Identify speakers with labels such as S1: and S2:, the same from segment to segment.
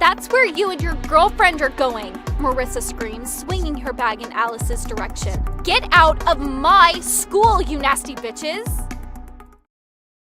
S1: That's where you and your girlfriend are going, Marissa screams, swinging her bag in Alice's direction. Get out of my school, you nasty bitches!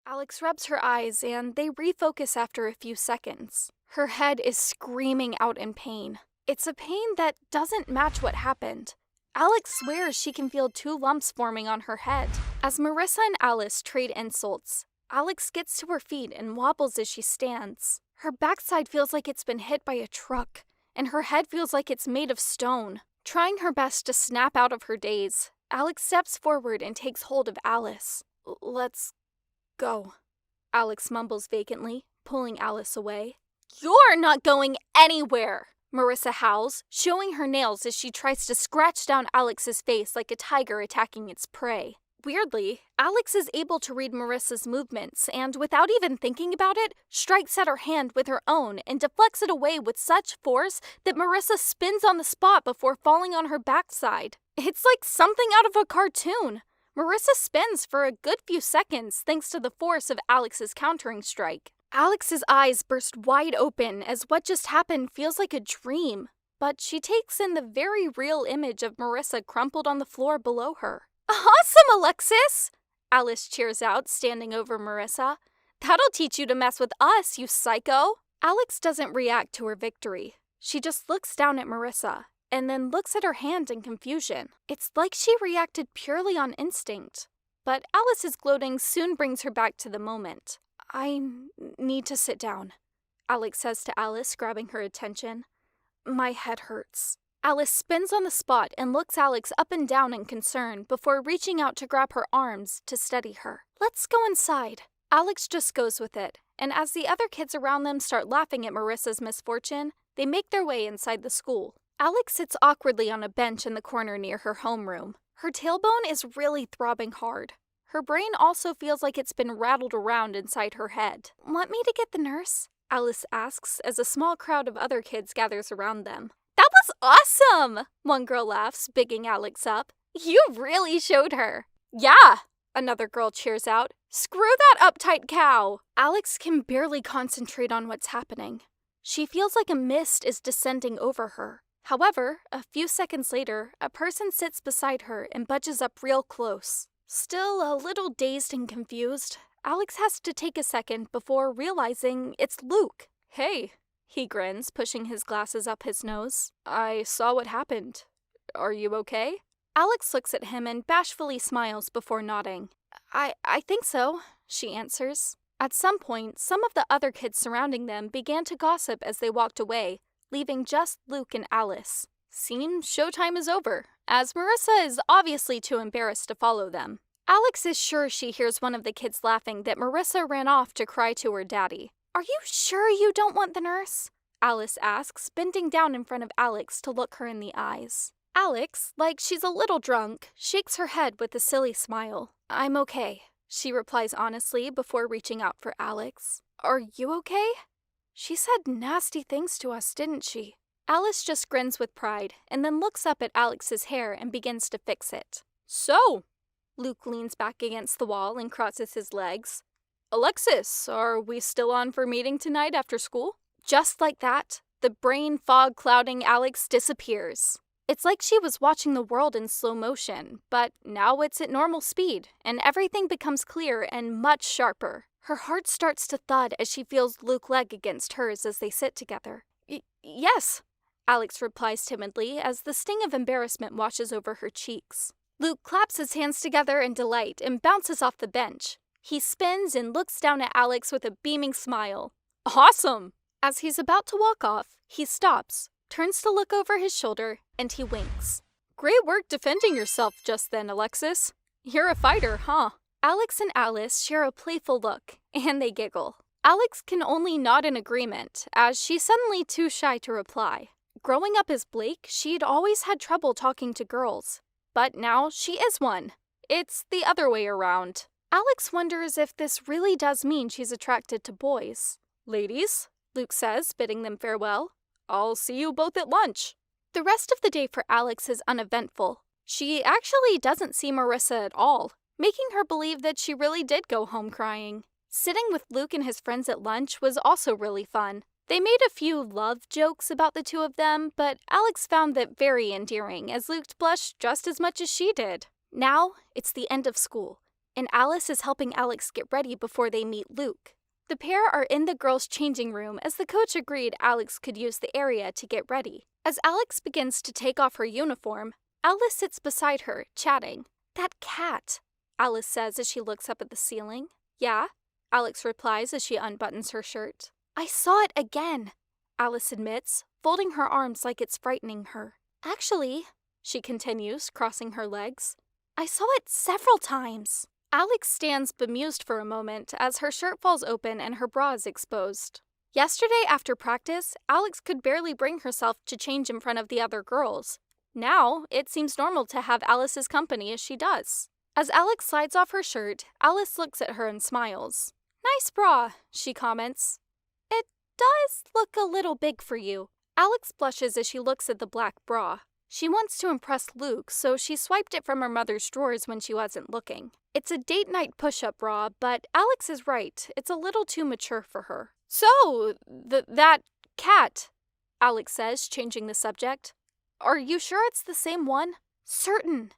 S1: Alex rubs her eyes and they refocus after a few seconds. Her head is screaming out in pain. It's a pain that doesn't match what happened. Alex swears she can feel 2 lumps forming on her head. As Marissa and Alice trade insults, Alex gets to her feet and wobbles as she stands. Her backside feels like it's been hit by a truck, and her head feels like it's made of stone. Trying her best to snap out of her daze, Alex steps forward and takes hold of Alice. Let's go, Alex mumbles vacantly, pulling Alice away. You're not going anywhere, Marissa howls, showing her nails as she tries to scratch down Alex's face like a tiger attacking its prey. Weirdly, Alex is able to read Marissa's movements and, without even thinking about it, strikes at her hand with her own and deflects it away with such force that Marissa spins on the spot before falling on her backside. It's like something out of a cartoon. Marissa spins for a good few seconds thanks to the force of Alex's countering strike. Alex's eyes burst wide open as what just happened feels like a dream, but she takes in the very real image of Marissa crumpled on the floor below her. Awesome, Alexis! Alice cheers out, standing over Marissa. That'll teach you to mess with us, you psycho! Alex doesn't react to her victory. She just looks down at Marissa, and then looks at her hand in confusion. It's like she reacted purely on instinct. But Alice's gloating soon brings her back to the moment. I need to sit down, Alex says to Alice, grabbing her attention. My head hurts. Alice spins on the spot and looks Alex up and down in concern before reaching out to grab her arms to steady her. Let's go inside. Alex just goes with it, and as the other kids around them start laughing at Marissa's misfortune, they make their way inside the school. Alex sits awkwardly on a bench in the corner near her homeroom. Her tailbone is really throbbing hard. Her brain also feels like it's been rattled around inside her head. Want me to get the nurse? Alice asks as a small crowd of other kids gathers around them. That was awesome! One girl laughs, bigging Alex up. You really showed her. Yeah! Another girl cheers out. Screw that uptight cow! Alex can barely concentrate on what's happening. She feels like a mist is descending over her. However, a few seconds later, a person sits beside her and budges up real close. Still a little dazed and confused, Alex has to take a second before realizing it's Luke. Hey, he grins, pushing his glasses up his nose. I saw what happened. Are you okay? Alex looks at him and bashfully smiles before nodding. I think so, she answers. At some point, some of the other kids surrounding them began to gossip as they walked away, leaving just Luke and Alice. Seems showtime is over, as Marissa is obviously too embarrassed to follow them. Alex is sure she hears one of the kids laughing that Marissa ran off to cry to her daddy. Are you sure you don't want the nurse? Alice asks, bending down in front of Alex to look her in the eyes. Alex, like she's a little drunk, shakes her head with a silly smile. I'm okay, she replies honestly before reaching out for Alex. Are you okay? She said nasty things to us, didn't she? Alice just grins with pride and then looks up at Alex's hair and begins to fix it. So, Luke leans back against the wall and crosses his legs. Alexis, are we still on for meeting tonight after school? Just like that, the brain fog clouding Alex disappears. It's like she was watching the world in slow motion, but now it's at normal speed, and everything becomes clear and much sharper. Her heart starts to thud as she feels Luke's leg against hers as they sit together. Yes, Alex replies timidly as the sting of embarrassment washes over her cheeks. Luke claps his hands together in delight and bounces off the bench. He spins and looks down at Alex with a beaming smile. Awesome! As he's about to walk off, he stops, turns to look over his shoulder, and he winks. Great work defending yourself just then, Alexis. You're a fighter, huh? Alex and Alice share a playful look, and they giggle. Alex can only nod in agreement, as she's suddenly too shy to reply. Growing up as Blake, she'd always had trouble talking to girls. But now she is one. It's the other way around. Alex wonders if this really does mean she's attracted to boys. Ladies, Luke says, bidding them farewell. I'll see you both at lunch. The rest of the day for Alex is uneventful. She actually doesn't see Marissa at all, making her believe that she really did go home crying. Sitting with Luke and his friends at lunch was also really fun. They made a few love jokes about the two of them, but Alex found that very endearing, as Luke blushed just as much as she did. Now, it's the end of school, and Alice is helping Alex get ready before they meet Luke. The pair are in the girls' changing room as the coach agreed Alex could use the area to get ready. As Alex begins to take off her uniform, Alice sits beside her, chatting. "That cat," Alice says as she looks up at the ceiling. "Yeah?" Alex replies as she unbuttons her shirt. "I saw it again," Alice admits, folding her arms like it's frightening her. "Actually," she continues, crossing her legs, "I saw it several times." Alex stands bemused for a moment as her shirt falls open and her bra is exposed. Yesterday after practice, Alex could barely bring herself to change in front of the other girls. Now, it seems normal to have Alice's company as she does. As Alex slides off her shirt, Alice looks at her and smiles. "Nice bra," she comments. "It does look a little big for you." Alex blushes as she looks at the black bra. She wants to impress Luke, so she swiped it from her mother's drawers when she wasn't looking. It's a date night push-up bra, but Alex is right. It's a little too mature for her. "So, that cat," Alex says, changing the subject. "Are you sure it's the same one?" "Certain,"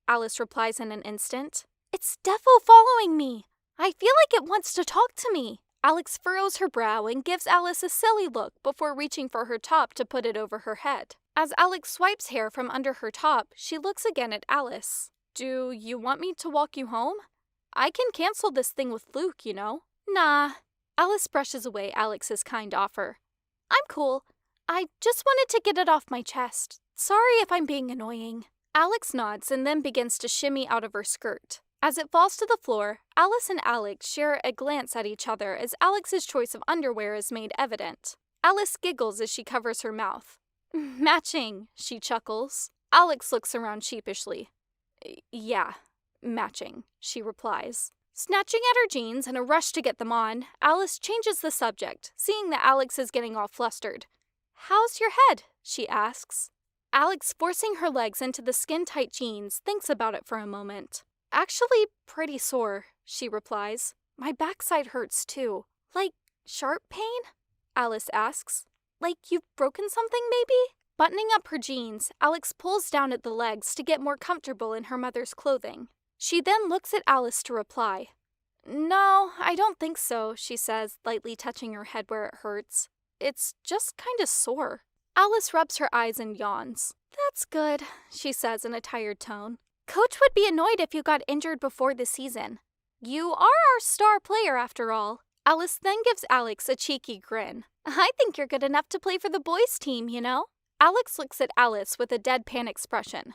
S1: Alice replies in an instant. "It's defo following me. I feel like it wants to talk to me." Alex furrows her brow and gives Alice a silly look before reaching for her top to put it over her head. As Alex swipes hair from under her top, she looks again at Alice. "Do you want me to walk you home? I can cancel this thing with Luke, you know." "Nah." Alice brushes away Alex's kind offer. "I'm cool. I just wanted to get it off my chest. Sorry if I'm being annoying." Alex nods and then begins to shimmy out of her skirt. As it falls to the floor, Alice and Alex share a glance at each other as Alex's choice of underwear is made evident. Alice giggles as she covers her mouth. "Matching," she chuckles. Alex looks around sheepishly. "Yeah, matching," she replies. Snatching at her jeans in a rush to get them on, Alice changes the subject, seeing that Alex is getting all flustered. "How's your head?" she asks. Alex, forcing her legs into the skin-tight jeans, thinks about it for a moment. "Actually, pretty sore," she replies. "My backside hurts too." "Like sharp pain?" Alice asks. "Like you've broken something, maybe?" Buttoning up her jeans, Alex pulls down at the legs to get more comfortable in her mother's clothing. She then looks at Alice to reply. "No, I don't think so," she says, lightly touching her head where it hurts. "It's just kinda sore." Alice rubs her eyes and yawns. "That's good," she says in a tired tone. "Coach would be annoyed if you got injured before the season. You are our star player, after all." Alice then gives Alex a cheeky grin. "I think you're good enough to play for the boys' team, you know?" Alex looks at Alice with a deadpan expression.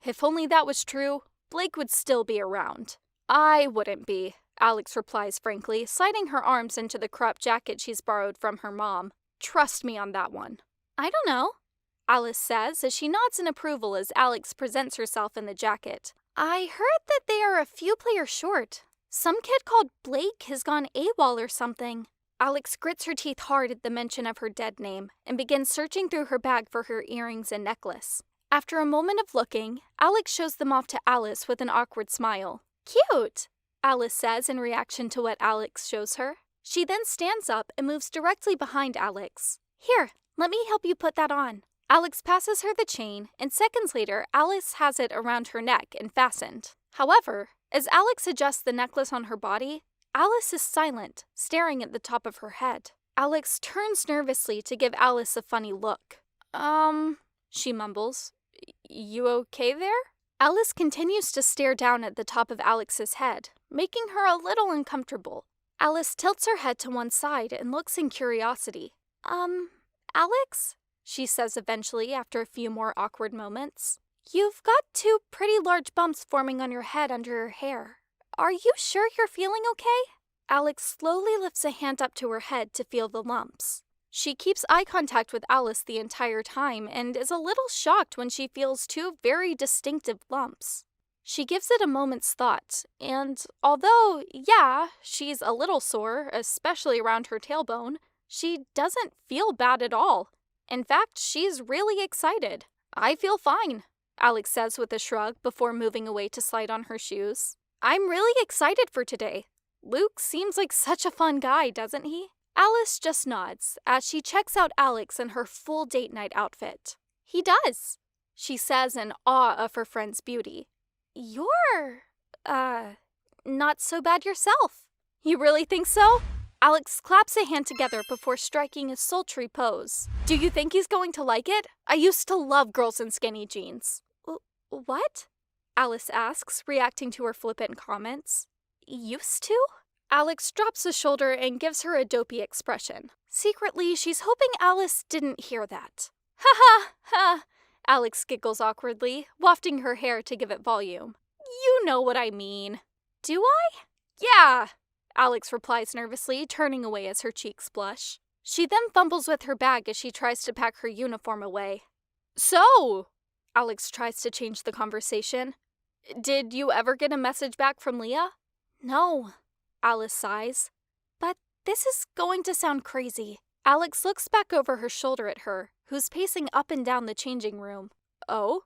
S1: If only that was true, Blake would still be around. "I wouldn't be," Alex replies frankly, sliding her arms into the cropped jacket she's borrowed from her mom. "Trust me on that one." "I don't know," Alice says as she nods in approval as Alex presents herself in the jacket. "I heard that they are a few players short. Some kid called Blake has gone AWOL or something." Alex grits her teeth hard at the mention of her dead name and begins searching through her bag for her earrings and necklace. After a moment of looking, Alex shows them off to Alice with an awkward smile. "Cute," Alice says in reaction to what Alex shows her. She then stands up and moves directly behind Alex. "Here, let me help you put that on." Alex passes her the chain, and seconds later, Alice has it around her neck and fastened. However, as Alex adjusts the necklace on her body, Alice is silent, staring at the top of her head. Alex turns nervously to give Alice a funny look. She mumbles. "You okay there?" Alice continues to stare down at the top of Alex's head, making her a little uncomfortable. Alice tilts her head to one side and looks in curiosity. Alex?" she says eventually after a few more awkward moments. "You've got two pretty large bumps forming on your head under your hair. Are you sure you're feeling okay?" Alex slowly lifts a hand up to her head to feel the lumps. She keeps eye contact with Alice the entire time and is a little shocked when she feels two very distinctive lumps. She gives it a moment's thought, and although, yeah, she's a little sore, especially around her tailbone, she doesn't feel bad at all. In fact, she's really excited. "I feel fine," Alex says with a shrug before moving away to slide on her shoes. "I'm really excited for today. Luke seems like such a fun guy, doesn't he?" Alice just nods as she checks out Alex in her full date night outfit. He does, she says in awe of her friend's beauty. You're, not so bad yourself. You really think so? Alex claps a hand together before striking a sultry pose. Do you think he's going to like it? I used to love girls in skinny jeans. What? Alice asks, reacting to her flippant comments. Used to? Alex drops a shoulder and gives her a dopey expression. Secretly, she's hoping Alice didn't hear that. Ha ha ha! Alex giggles awkwardly, wafting her hair to give it volume. You know what I mean. Do I? Yeah! Alex replies nervously, turning away as her cheeks blush. She then fumbles with her bag as she tries to pack her uniform away. So, Alex tries to change the conversation. Did you ever get a message back from Leah? No, Alice sighs. But this is going to sound crazy. Alex looks back over her shoulder at her, who's pacing up and down the changing room. Oh?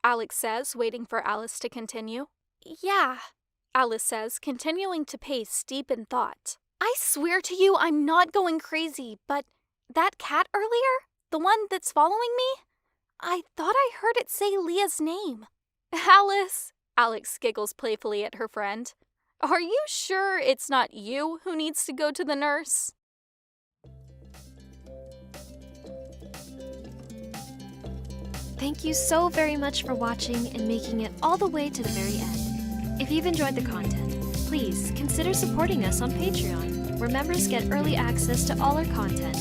S1: Alex says, waiting for Alice to continue. Yeah, Alice says, continuing to pace deep in thought. I swear to you I'm not going crazy, but that cat earlier, the one that's following me, I thought I heard it say Leah's name. Alice, Alex giggles playfully at her friend. Are you sure it's not you who needs to go to the nurse?
S2: Thank you so very much for watching and making it all the way to the very end. If you've enjoyed the content, please consider supporting us on Patreon, where members get early access to all our content.